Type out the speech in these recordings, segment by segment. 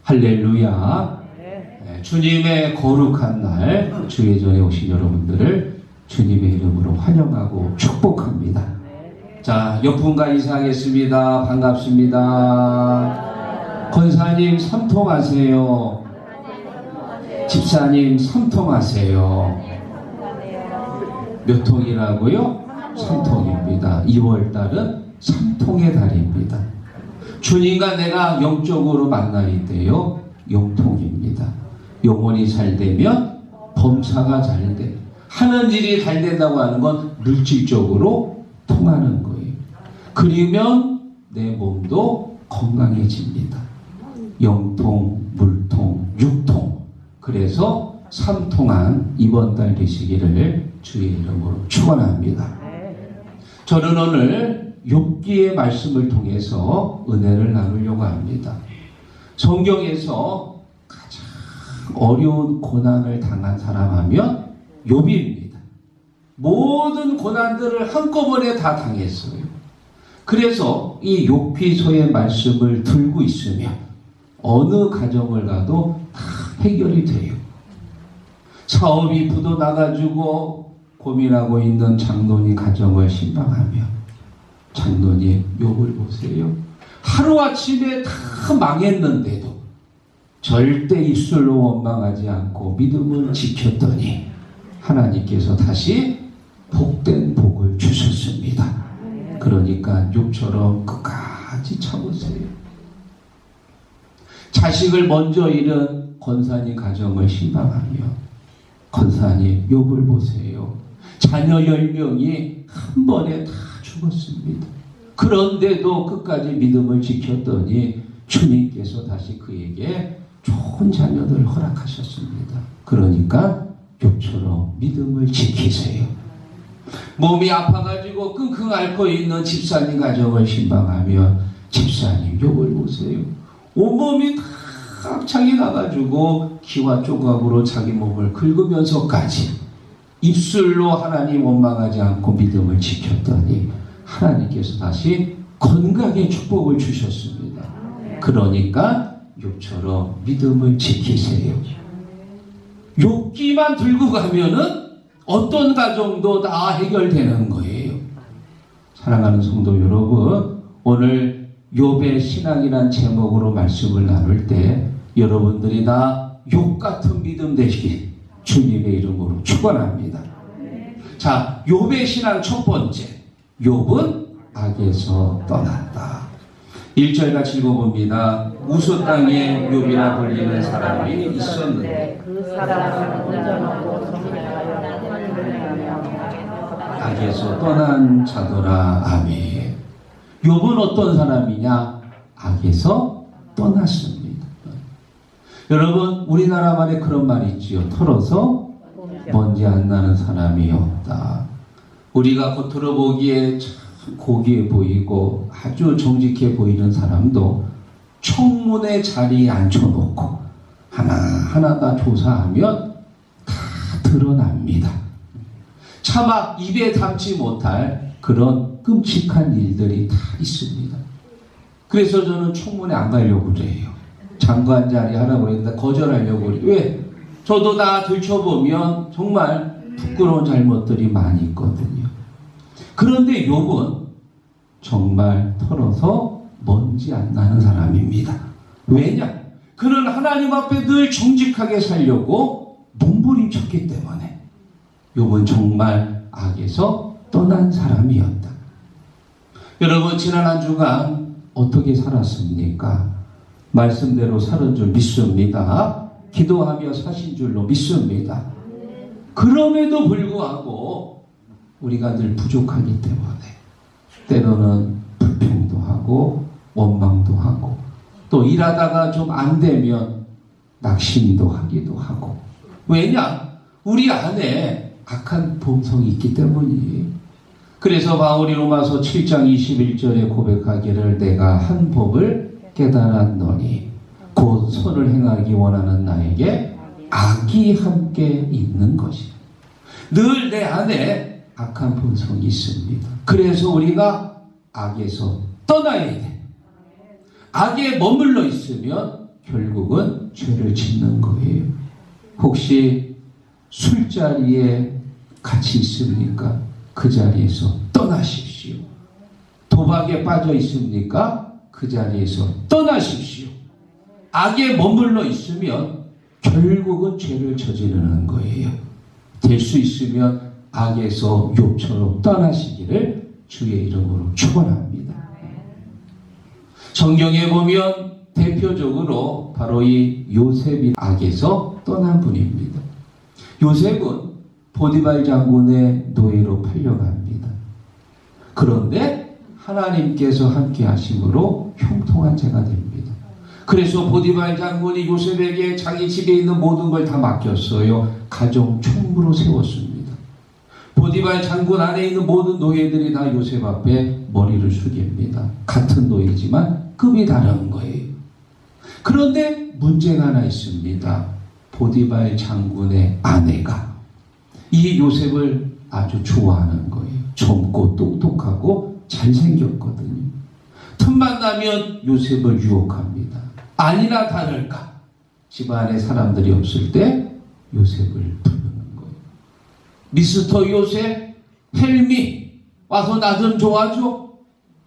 할렐루야. 네, 주님의 거룩한 날 주의 전에 오신 여러분들을 주님의 이름으로 환영하고 축복합니다. 자, 옆분과 인사하겠습니다. 반갑습니다. 권사님 삼통하세요. 집사님 삼통하세요. 몇 통이라고요? 3통입니다. 2월달은 3통의 달입니다. 주님과 내가 영적으로 만날 때요, 영통입니다. 영혼이 잘 되면 범사가 잘 돼. 하는 일이 잘 된다고 하는 건 물질적으로 통하는 거예요. 그러면 내 몸도 건강해집니다. 영통, 물통, 육통. 그래서 3통한 이번 달 되시기를 주의 이름으로 축원합니다. 저는 오늘 욥기의 말씀을 통해서 은혜를 나누려고 합니다. 성경에서 가장 어려운 고난을 당한 사람 하면 욥입니다. 모든 고난들을 한꺼번에 다 당했어요. 그래서 이 욥기서의 말씀을 들고 있으면 어느 가정을 가도 다 해결이 돼요. 사업이 부도 나가지고 고민하고 있는 장로님 가정을 신방하며 장로님 욥을 보세요. 하루아침에 다 망했는데도 절대 입술로 원망하지 않고 믿음을 지켰더니 하나님께서 다시 복된 복을 주셨습니다. 그러니까 욥처럼 끝까지 참으세요. 자식을 먼저 잃은 권사님 가정을 신방하며 권사님 욥을 보세요. 자녀 10명이 한 번에 다 죽었습니다. 그런데도 끝까지 믿음을 지켰더니 주님께서 다시 그에게 좋은 자녀들을 허락하셨습니다. 그러니까 욥처럼 믿음을 지키세요. 몸이 아파가지고 끙끙 앓고 있는 집사님 가정을 신방하며 집사님 욥을 보세요. 온몸이 다 악창이 나가지고 기와 조각으로 자기 몸을 긁으면서까지 입술로 하나님 원망하지 않고 믿음을 지켰더니 하나님께서 다시 건강의 축복을 주셨습니다. 그러니까 욥처럼 믿음을 지키세요. 욥기만 들고 가면은 어떤 가정도 다 해결되는 거예요. 사랑하는 성도 여러분, 오늘 욥의 신앙이란 제목으로 말씀을 나눌 때 여러분들이 다 욥 같은 믿음 되시길 주님의 이름으로 축원합니다. 자, 욥의 신앙 첫 번째, 욥은 악에서 떠났다. 1절 같이 읽어봅니다. 우스 땅에 욥이라 불리는 사람이 있었는데 그 사람은 온전하고 정직하여 악에서 떠난 자더라. 아멘. 욥은 어떤 사람이냐? 악에서 떠났습니다. 여러분, 우리나라 말에 그런 말이 있지요. 털어서 먼지 안 나는 사람이 없다. 우리가 겉으로 보기에 참 고귀해 보이고 아주 정직해 보이는 사람도 청문회 자리에 앉혀놓고 하나하나 다 조사하면 다 드러납니다. 차마 입에 담지 못할 그런 끔찍한 일들이 다 있습니다. 그래서 저는 청문회 안 가려고 그래요. 장관 자리 하라고 했는데 거절하려고 그래요. 왜? 저도 다 들춰보면 정말 부끄러운 잘못들이 많이 있거든요. 그런데 욥은 정말 털어서 먼지 안 나는 사람입니다. 왜냐? 그는 하나님 앞에 늘 정직하게 살려고 몸부림쳤기 때문에 욥은 정말 악에서 떠난 사람이었다. 여러분, 지난 한 주간 어떻게 살았습니까? 말씀대로 살은 줄 믿습니다. 기도하며 사신 줄로 믿습니다. 그럼에도 불구하고 우리가 늘 부족하기 때문에 때로는 불평도 하고 원망도 하고 또 일하다가 좀 안 되면 낙심도 하기도 하고. 왜냐? 우리 안에 악한 본성이 있기 때문이에요. 그래서 바울이 로마서 7장 21절에 고백하기를 내가 한 법을 깨달았노니 곧 선을 행하기 원하는 나에게 악이 함께 있는 것이다. 늘 내 안에 악한 본성이 있습니다. 그래서 우리가 악에서 떠나야 돼. 악에 머물러 있으면 결국은 죄를 짓는 거예요. 혹시 술자리에 같이 있습니까? 그 자리에서 떠나십시오. 도박에 빠져 있습니까? 그 자리에서 떠나십시오. 악에 머물러 있으면 결국은 죄를 저지르는 거예요. 될 수 있으면 악에서 욥처럼 떠나시기를 주의 이름으로 축원합니다. 성경에 보면 대표적으로 바로 이 요셉이 악에서 떠난 분입니다. 요셉은 보디발 장군의 노예로 팔려갑니다. 그런데 하나님께서 함께 하심으로 형통한 자가 됩니다. 그래서 보디발 장군이 요셉에게 자기 집에 있는 모든 걸 다 맡겼어요. 가정 총무로 세웠습니다. 보디발 장군 안에 있는 모든 노예들이 다 요셉 앞에 머리를 숙입니다. 같은 노예지만 급이 다른 거예요. 그런데 문제가 하나 있습니다. 보디발 장군의 아내가 이 요셉을 아주 좋아하는 거예요. 젊고 똑똑하고 잘생겼거든요. 틈만 나면 요셉을 유혹합니다. 아니나 다를까 집안에 사람들이 없을 때 요셉을 부르는 거예요. 미스터 요셉, 헬미 와서 나 좀 도와줘.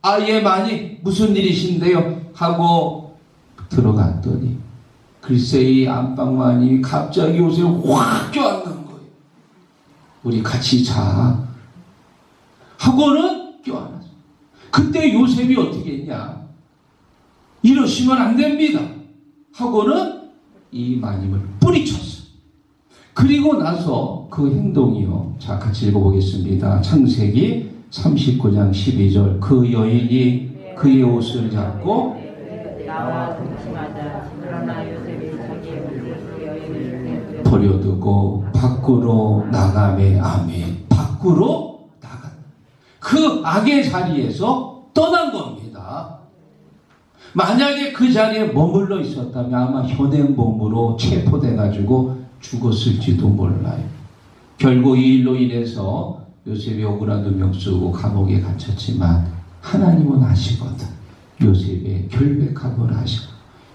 아, 예, 많이 무슨 일이신데요? 하고 들어갔더니 글쎄 이 안방마님이 갑자기 요셉을 확 껴안는 거예요. 우리 같이 자 하고는 껴안았어요. 그때 요셉이 어떻게 했냐? 이러시면 안 됩니다 하고는 이 마님을 뿌리쳤어요. 그리고 나서 그 행동이요. 자, 같이 읽어보겠습니다. 창세기 39장 12절. 그 여인이 그의 옷을 잡고 나와 동침하자. 그러나 요셉이 자기의 옷을 여인을 버려두고 밖으로 나가매. 아멘. 밖으로 나간. 그 악의 자리에서 떠난 겁니다. 만약에 그 자리에 머물러 있었다면 아마 현행범으로 체포돼가지고 죽었을지도 몰라요. 결국 이 일로 인해서 요셉이 억울한 누명 쓰고 감옥에 갇혔지만 하나님은 아시거든. 요셉의 결백함을 아시고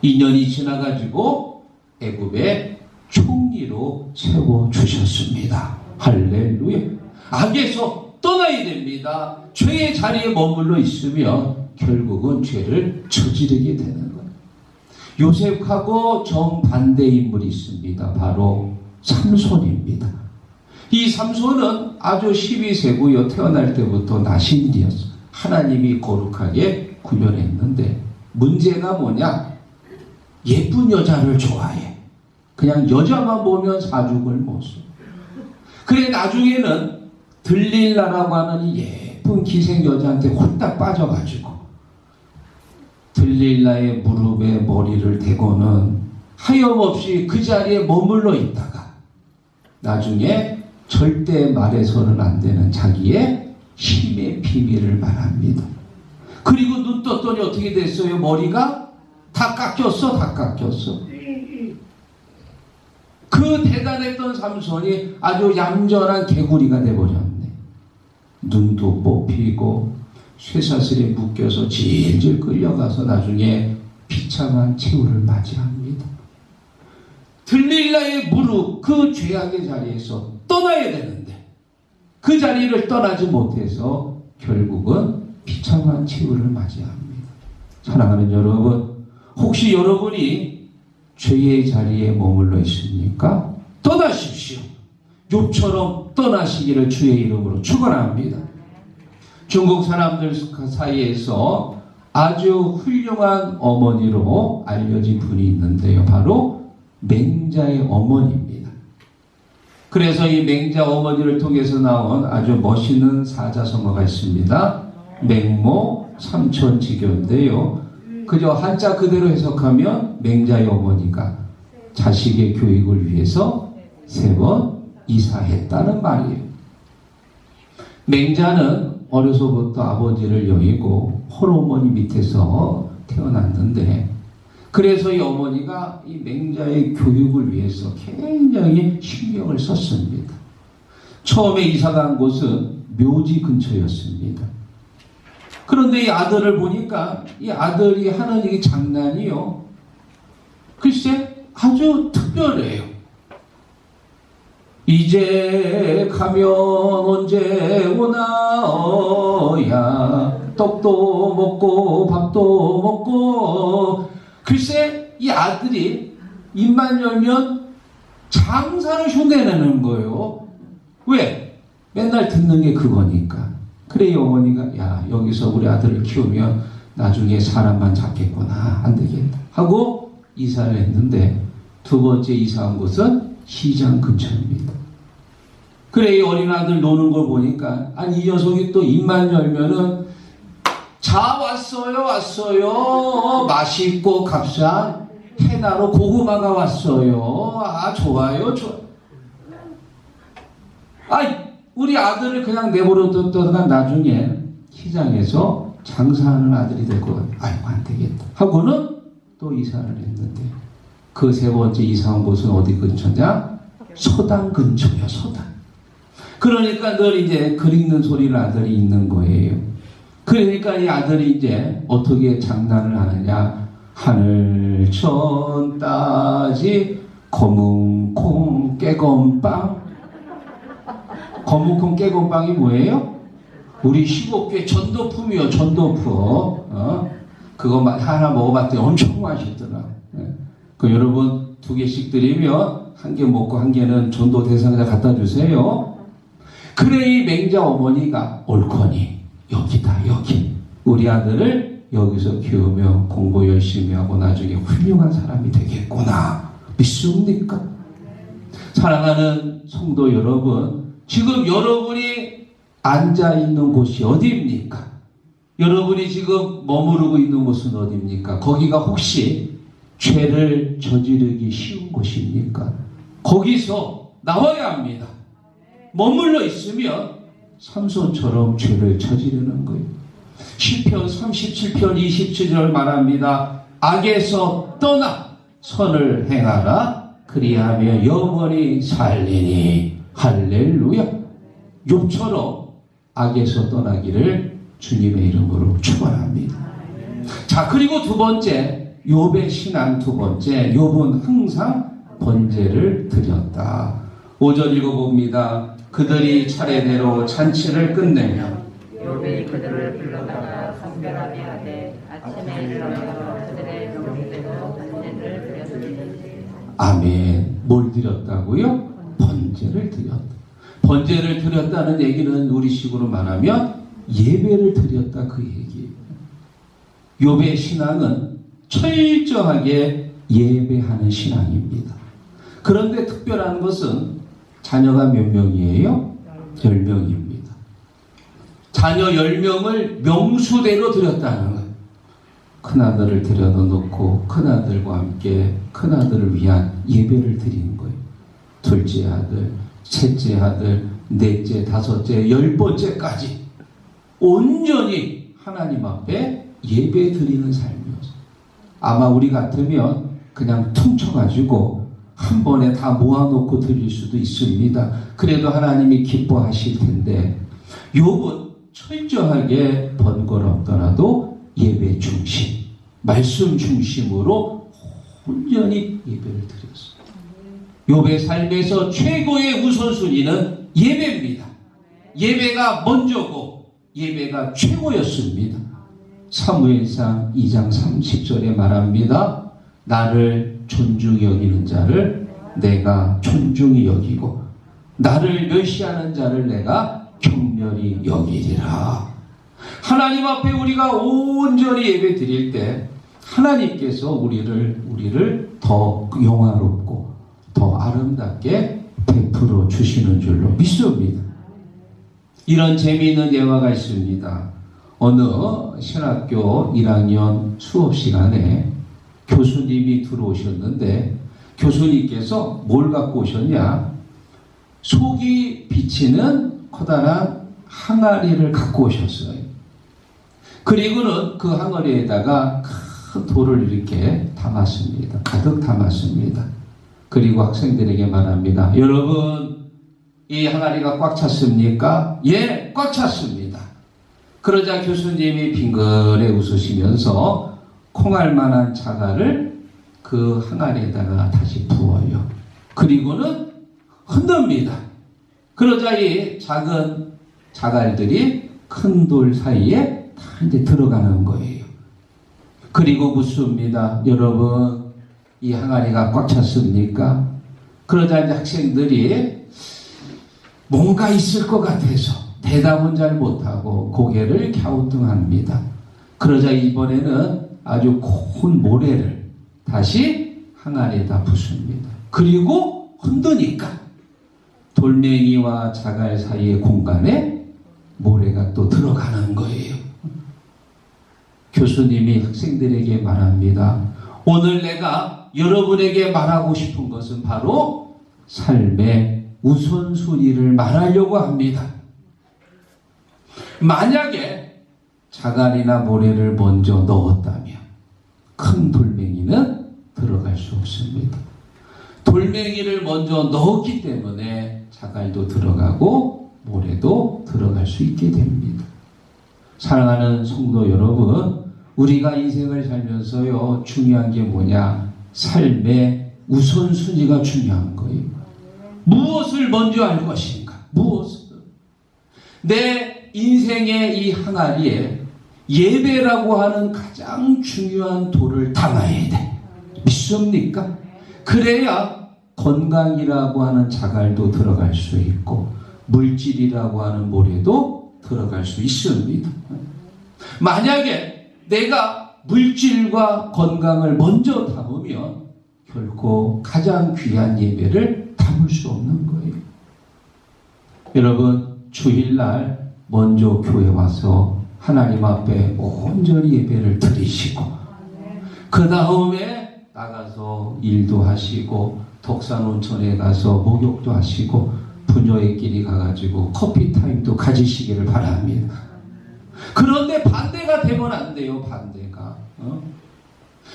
2년이 지나가지고 애굽의 총리로 세워주셨습니다. 할렐루야. 악에서 떠나야 됩니다. 죄의 자리에 머물러 있으면 결국은 죄를 저지르게 되는 거예요. 요셉하고 정반대 인물이 있습니다. 바로 삼손입니다. 이 삼손은 아주 12세고요. 태어날 때부터 나신이었어요. 하나님이 거룩하게 구별했는데 문제가 뭐냐? 예쁜 여자를 좋아해. 그냥 여자만 보면 사죽을 못 써. 그래 나중에는 들릴라라고 하는 이 예쁜 기생 여자한테 홀딱 빠져가지고 들릴라의 무릎에 머리를 대고는 하염없이 그 자리에 머물러 있다가 나중에 절대 말해서는 안 되는 자기의 힘의 비밀을 말합니다. 그리고 눈 떴더니 어떻게 됐어요? 머리가 다 깎였어. 다 깎였어. 그 대단했던 삼손이 아주 얌전한 개구리가 돼버렸네. 눈도 뽑히고 쇠사슬에 묶여서 질질 끌려가서 나중에 비참한 최후를 맞이합니다. 들릴라의 무릎, 그 죄악의 자리에서 떠나야 되는데 그 자리를 떠나지 못해서 결국은 비참한 최후를 맞이합니다. 사랑하는 여러분, 혹시 여러분이 죄의 자리에 머물러 있습니까? 떠나십시오. 욥처럼 떠나시기를 주의 이름으로 축원합니다. 중국 사람들 사이에서 아주 훌륭한 어머니로 알려진 분이 있는데요. 바로 맹자의 어머니입니다. 그래서 이 맹자 어머니를 통해서 나온 아주 멋있는 사자성어가 있습니다. 맹모 삼천지교인데요. 그저 한자 그대로 해석하면 맹자의 어머니가 자식의 교육을 위해서 3번 이사했다는 말이에요. 맹자는 어려서부터 아버지를 여의고 홀어머니 밑에서 태어났는데 그래서 이 어머니가 이 맹자의 교육을 위해서 굉장히 신경을 썼습니다. 처음에 이사간 곳은 묘지 근처였습니다. 그런데 이 아들을 보니까 이 아들이 하는 일이 장난이요. 글쎄 아주 특별해요. 이제 가면 언제 오나야 떡도 먹고 밥도 먹고. 글쎄 이 아들이 입만 열면 장사를 흉내내는 거예요. 왜? 맨날 듣는 게 그거니까. 그래 이 어머니가 야 여기서 우리 아들을 키우면 나중에 사람만 잡겠구나 안 되겠다 하고 이사를 했는데 두 번째 이사한 곳은 시장 근처입니다. 그래 이 어린 아들 노는 걸 보니까 아니 이 녀석이 또 입만 열면은 자 왔어요 맛있고 값싼 해나로 고구마가 왔어요. 아 좋아요. 아이 우리 아들을 그냥 내버려뒀다가 나중에 시장에서 장사하는 아들이 될 것 같아. 아이고 안 되겠다 하고는 또 이사를 했는데 그 세 번째 이사한 곳은 어디 근처냐? 서당 근처야. 서당. 그러니까 늘 이제 글 읽는 소리를 아들이 읽는 거예요. 그러니까 이 아들이 이제 어떻게 장난을 하느냐? 하늘천 따지 검은콩 깨건빵. 검은콩 깨건빵이 뭐예요? 우리 15개 전도품이요. 전도품. 그거 하나 먹어봤더니 엄청 맛있더라. 그 여러분 2개씩 드리면 1개 먹고 1개는 전도 대상자 갖다 주세요. 그래 이 맹자 어머니가 옳거니 여기다 여기 우리 아들을 여기서 키우며 공부 열심히 하고 나중에 훌륭한 사람이 되겠구나 믿습니까? 사랑하는 성도 여러분, 지금 여러분이 앉아있는 곳이 어디입니까? 여러분이 지금 머무르고 있는 곳은 어디입니까? 거기가 혹시 죄를 저지르기 쉬운 곳입니까? 거기서 나와야 합니다. 머물러 있으면 삼손처럼 죄를 저지르는 거예요. 시편 37편 27절 말합니다. 악에서 떠나 선을 행하라. 그리하며 영원히 살리니. 할렐루야. 욥처럼 악에서 떠나기를 주님의 이름으로 축원합니다. 자, 그리고 두 번째, 욥의 신앙 두 번째, 욥은 항상 번제를 드렸다. 5절 읽어봅니다. 그들이 차례대로 잔치를 끝내며 욥이 그들을 불러다가 성별하게 하되 아침에 일어나서 그들의 명령대로 번제를 드렸으니. 아멘. 뭘 드렸다고요? 번제를 드렸다. 번제를 드렸다는 얘기는 우리식으로 말하면 예배를 드렸다 그 얘기예요. 욥의 신앙은 철저하게 예배하는 신앙입니다. 그런데 특별한 것은 자녀가 몇 명이에요? 10명입니다. 자녀 10명을 명수대로 드렸다는 거예요. 큰아들을 들여놓고 큰아들과 함께 큰아들을 위한 예배를 드리는 거예요. 둘째 아들, 셋째 아들, 넷째, 다섯째, 10번째까지 온전히 하나님 앞에 예배 드리는 삶이었어요. 아마 우리 같으면 그냥 퉁쳐가지고 한 번에 다 모아놓고 드릴 수도 있습니다. 그래도 하나님이 기뻐하실 텐데 욥은 철저하게 번거롭더라도 예배 중심, 말씀 중심으로 온전히 예배를 드렸어요. 욥의 삶에서 최고의 우선순위는 예배입니다. 예배가 먼저고 예배가 최고였습니다. 사무엘상 2장 30절에 말합니다. 나를 존중히 여기는 자를 내가 존중히 여기고 나를 멸시하는 자를 내가 경멸히 여기리라. 하나님 앞에 우리가 온전히 예배 드릴 때 하나님께서 우리를 더 영화롭고 더 아름답게 베풀어 주시는 줄로 믿습니다. 이런 재미있는 예화가 있습니다. 어느 신학교 1학년 수업 시간에 교수님이 들어오셨는데 교수님께서 뭘 갖고 오셨냐? 속이 비치는 커다란 항아리를 갖고 오셨어요. 그리고는 그 항아리에다가 큰 돌을 이렇게 담았습니다. 가득 담았습니다. 그리고 학생들에게 말합니다. 여러분, 이 항아리가 꽉 찼습니까? 예, 꽉 찼습니다. 그러자 교수님이 빙그레 웃으시면서 콩알만한 자갈을 그 그 항아리에다가 다시 부어요. 그리고는 흔듭니다. 그러자 이 작은 자갈들이 큰 돌 사이에 다 이제 들어가는 거예요. 그리고 묻습니다. 여러분, 이 항아리가 꽉 찼습니까? 그러자 이제 학생들이 뭔가 있을 것 같아서 대답은 잘 못하고 고개를 갸우뚱합니다. 그러자 이번에는 아주 고운 모래를 다시 항아리에다 붓습니다. 그리고 흔드니까 돌멩이와 자갈 사이의 공간에 모래가 또 들어가는 거예요. 교수님이 학생들에게 말합니다. 오늘 내가 여러분에게 말하고 싶은 것은 바로 삶의 우선순위를 말하려고 합니다. 만약에 자갈이나 모래를 먼저 넣었다면 큰 돌멩이는 들어갈 수 없습니다. 돌멩이를 먼저 넣었기 때문에 자갈도 들어가고 모래도 들어갈 수 있게 됩니다. 사랑하는 성도 여러분, 우리가 인생을 살면서요, 중요한 게 뭐냐? 삶의 우선순위가 중요한 거예요. 무엇을 먼저 할 것인가? 무엇을? 내 인생의 이 항아리에 예배라고 하는 가장 중요한 돌을 담아야 돼. 믿습니까? 그래야 건강이라고 하는 자갈도 들어갈 수 있고 물질이라고 하는 모래도 들어갈 수 있습니다. 만약에 내가 물질과 건강을 먼저 담으면 결코 가장 귀한 예배를 담을 수 없는 거예요. 여러분, 주일날 먼저 교회 와서 하나님 앞에 온전히 예배를 드리시고 그 다음에 나가서 일도 하시고 덕산온천에 가서 목욕도 하시고 부녀의끼리 가가지고 커피타임도 가지시기를 바랍니다. 그런데 반대가 되면 안 돼요. 반대가.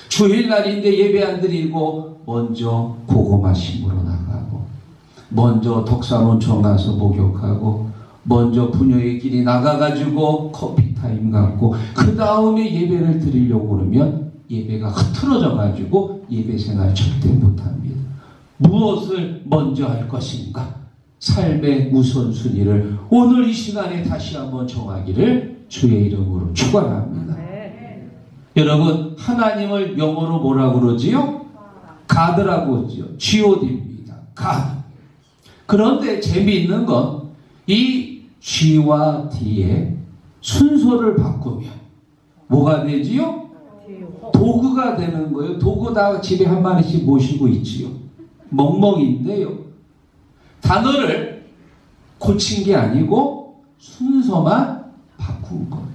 주일날인데 예배 안 드리고 먼저 고구마 심으러 나가고 먼저 덕산온천 가서 목욕하고 먼저 부녀의끼리 나가가지고 커피타임 갖고 그 다음에 예배를 드리려고 그러면 예배가 흐트러져가지고 예배생활 절대 못합니다. 무엇을 먼저 할 것인가? 삶의 우선순위를 오늘 이 시간에 다시 한번 정하기를 주의 이름으로 축원합니다. 여러분, 하나님을 영어로 뭐라고 그러지요? God라고 그러지요. God입니다. God. 그런데 재미있는 건 이 G와 D의 순서를 바꾸면 뭐가 되지요? 도구가 되는 거예요. 도구 다 집에 한 마리씩 모시고 있지요. 멍멍인데요. 단어를 고친 게 아니고 순서만 바꾼 거예요.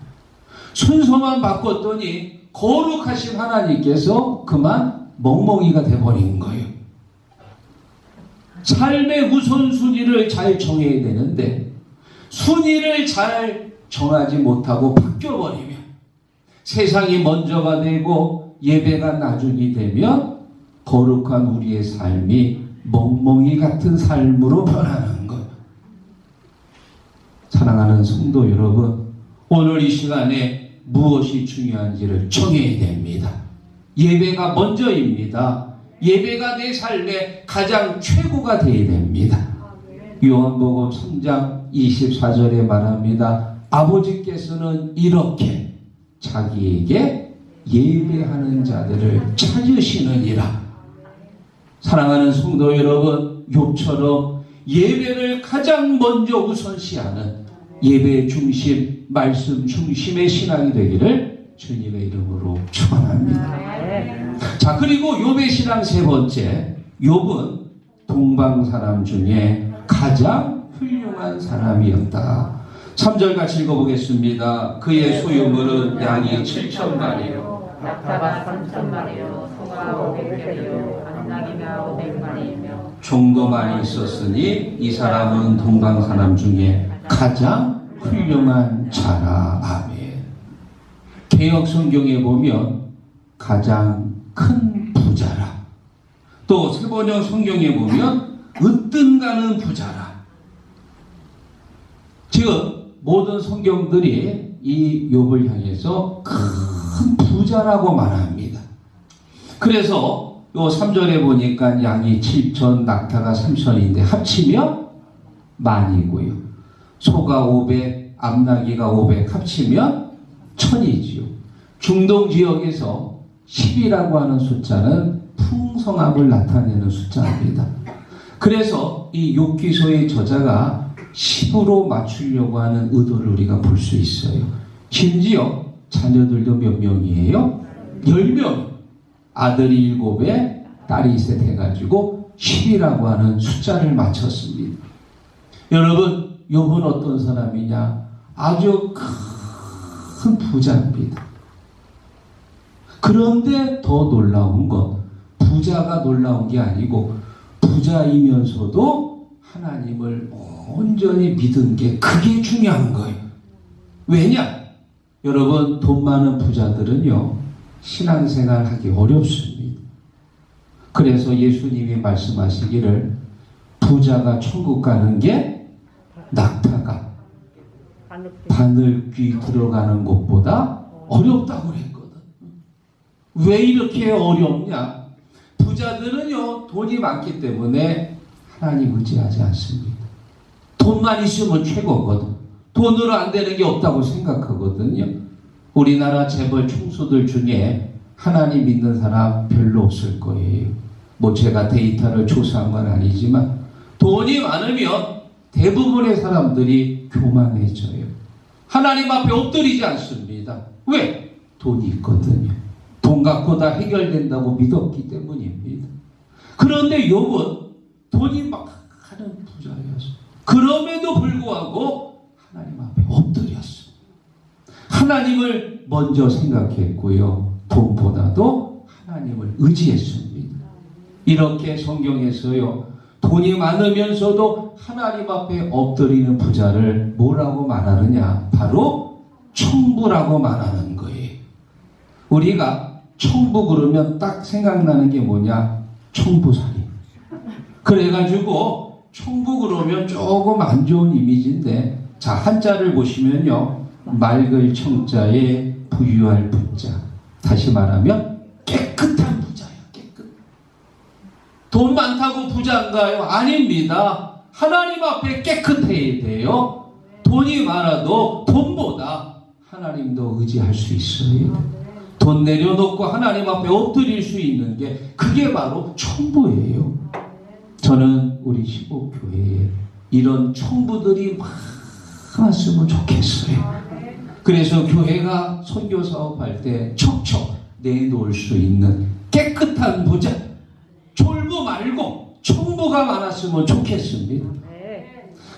순서만 바꿨더니 거룩하신 하나님께서 그만 멍멍이가 돼버린 거예요. 삶의 우선순위를 잘 정해야 되는데 순위를 잘 정하지 못하고 바뀌어버리면 세상이 먼저가 되고 예배가 나중이 되면 거룩한 우리의 삶이 멍멍이 같은 삶으로 변하는 것. 사랑하는 성도 여러분, 오늘 이 시간에 무엇이 중요한지를 정해야 됩니다. 예배가 먼저입니다. 예배가 내 삶의 가장 최고가 되어야 됩니다. 요한복음 3장 24절에 말합니다. 아버지께서는 이렇게 자기에게 예배하는 자들을 찾으시느니라. 사랑하는 성도 여러분, 욥처럼 예배를 가장 먼저 우선시하는 예배 중심, 말씀 중심의 신앙이 되기를 주님의 이름으로 축원합니다. 자, 그리고 욥의 신앙 세 번째, 욥은 동방 사람 중에 가장 훌륭한 사람이었다. 3절 같이 읽어보겠습니다. 그의 소유물은 양이 7,000마리요, 낙타가 3,000마리요, 소가 500마리요, 암나귀가 500마리이며 종도 많이 있었으니 이 사람은 동방 사람 중에 가장 훌륭한 자라. 아멘. 개역 성경에 보면 가장 큰 부자라. 또 세번역 성경에 보면 으뜸가는 부자라. 지금 모든 성경들이 이 욥을 향해서 큰 부자라고 말합니다. 그래서 요 3절에 보니까 양이 7천, 낙타가 3천인데 합치면 만이고요. 소가 500, 암나귀가 500 합치면 1000이지요. 중동 지역에서 10이라고 하는 숫자는 풍성함을 나타내는 숫자입니다. 그래서 이 욥기서의 저자가 10으로 맞추려고 하는 의도를 우리가 볼 수 있어요. 심지어 자녀들도 몇 명이에요? 10명. 아들이 7에 딸이 셋 해가지고 10이라고 하는 숫자를 맞췄습니다. 여러분, 욥은 어떤 사람이냐? 아주 큰 부자입니다. 그런데 더 놀라운 건 부자가 놀라운 게 아니고 부자이면서도 하나님을 온전히 믿은 게 그게 중요한 거예요. 왜냐? 여러분, 돈 많은 부자들은요, 신앙생활 하기 어렵습니다. 그래서 예수님이 말씀하시기를 부자가 천국 가는 게 낙타가 바늘귀 들어가는 것보다 어렵다고 그랬거든. 왜 이렇게 어렵냐? 부자들은요, 돈이 많기 때문에 하나님 의지하지 않습니다. 돈만 있으면 최고거든. 돈으로 안 되는 게 없다고 생각하거든요. 우리나라 재벌 총수들 중에 하나님 믿는 사람 별로 없을 거예요. 뭐 제가 데이터를 조사한 건 아니지만 돈이 많으면 대부분의 사람들이 교만해져요. 하나님 앞에 엎드리지 않습니다. 왜? 돈이 있거든요. 돈 갖고 다 해결된다고 믿었기 때문입니다. 그런데 욥은 돈이 막 하는 부자였어요. 그럼에도 불구하고 하나님 앞에 엎드렸어요. 하나님을 먼저 생각했고요. 돈보다도 하나님을 의지했습니다. 이렇게 성경에서요, 돈이 많으면서도 하나님 앞에 엎드리는 부자를 뭐라고 말하느냐? 바로 청부라고 말하는 거예요. 우리가 청부 그러면 딱 생각나는 게 뭐냐? 청부살인. 그래가지고 청부 그러면 조금 안 좋은 이미지인데, 자, 한자를 보시면요, 맑을 청자에 부유할 부자. 다시 말하면 깨끗한 부자예요. 깨끗. 돈 많다고 부자인가요? 아닙니다. 하나님 앞에 깨끗해야 돼요. 돈이 많아도 돈보다 하나님도 의지할 수 있어요. 돈 내려놓고 하나님 앞에 엎드릴 수 있는 게 그게 바로 청부예요. 저는 우리 시곡교회에 이런 청부들이 많았으면 좋겠어요. 그래서 교회가 선교 사업할 때 척척 내놓을 수 있는 깨끗한 부자, 졸부 말고 청부가 많았으면 좋겠습니다.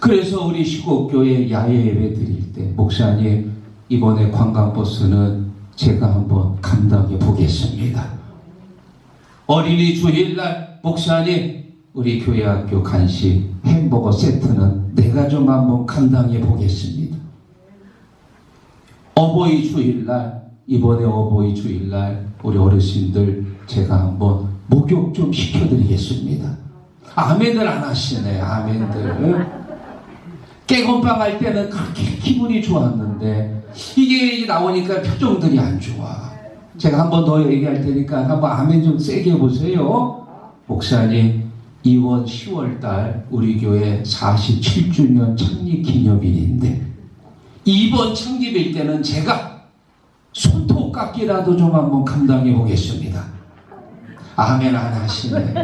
그래서 우리 시곡교회 야외 예배 드릴 때 목사님, 이번에 관광버스는 제가 한번 감당해 보겠습니다. 어린이 주일날 목사님, 우리 교회학교 간식 햄버거 세트는 내가 좀 한번 감당해 보겠습니다. 어버이 주일날, 이번에 어버이 주일날 우리 어르신들 제가 한번 목욕 좀 시켜드리겠습니다. 아멘들 안 하시네. 아멘들. 깨건빵 할 때는 그렇게 기분이 좋았는데 이게 나오니까 표정들이 안 좋아. 제가 한번 더 얘기할 테니까 한번 아멘 좀 세게 해보세요. 목사님, 이번 10월달 우리 교회 47주년 창립 기념일인데 이번 창립일 때는 제가 손톱 깎기라도 좀 한번 감당해 보겠습니다. 아멘 안 하시네.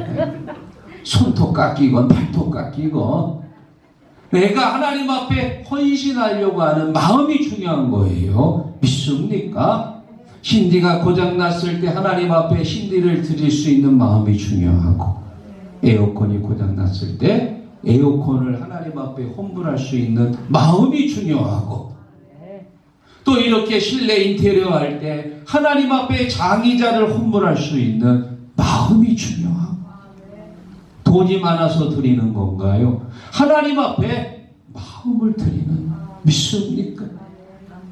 손톱 깎이건 발톱 깎이건 내가 하나님 앞에 헌신하려고 하는 마음이 중요한 거예요. 믿습니까? 신디가 고장났을 때 하나님 앞에 신디를 드릴 수 있는 마음이 중요하고, 에어컨이 고장났을 때 에어컨을 하나님 앞에 헌물할 수 있는 마음이 중요하고, 또 이렇게 실내 인테리어 할 때 하나님 앞에 장의자를 헌물할 수 있는 마음이 중요하고, 돈이 많아서 드리는 건가요? 하나님 앞에 마음을 드리는, 믿습니까?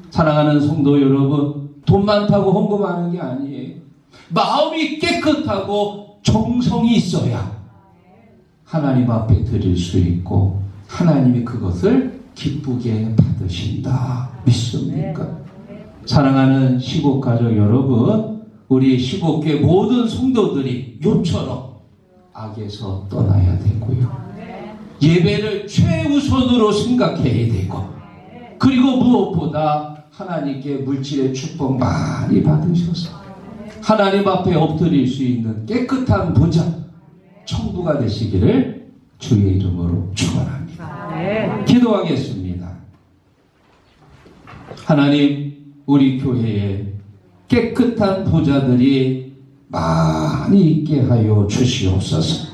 사랑하는 성도 여러분, 돈 많다고 헌금하는 게 아니에요. 마음이 깨끗하고 정성이 있어야 하나님 앞에 드릴 수 있고 하나님이 그것을 기쁘게 받으신다. 믿습니까? 사랑하는 시국가족 여러분, 우리 15개 모든 성도들이 욥처럼 악에서 떠나야 되고요. 예배를 최우선으로 생각해야 되고, 그리고 무엇보다 하나님께 물질의 축복 많이 받으셔서 하나님 앞에 엎드릴 수 있는 깨끗한 보좌, 천부가 되시기를 주의 이름으로 축원합니다. 기도하겠습니다. 하나님, 우리 교회에 깨끗한 보좌들이 많이 있게 하여 주시옵소서.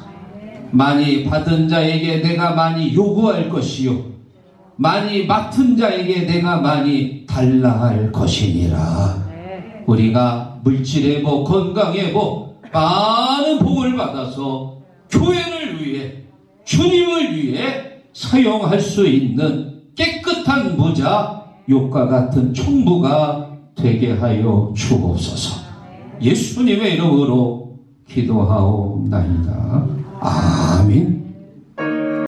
많이 받은 자에게 내가 많이 요구할 것이요, 많이 맡은 자에게 내가 많이 달라 할 것이니라. 우리가 물질의 복, 건강의 복, 많은 복을 받아서 교회를 위해, 주님을 위해 사용할 수 있는 깨끗한 보좌, 욥과 같은 총부가 되게 하여 주옵소서. 예수님의 이름으로 기도하옵나이다. 아멘.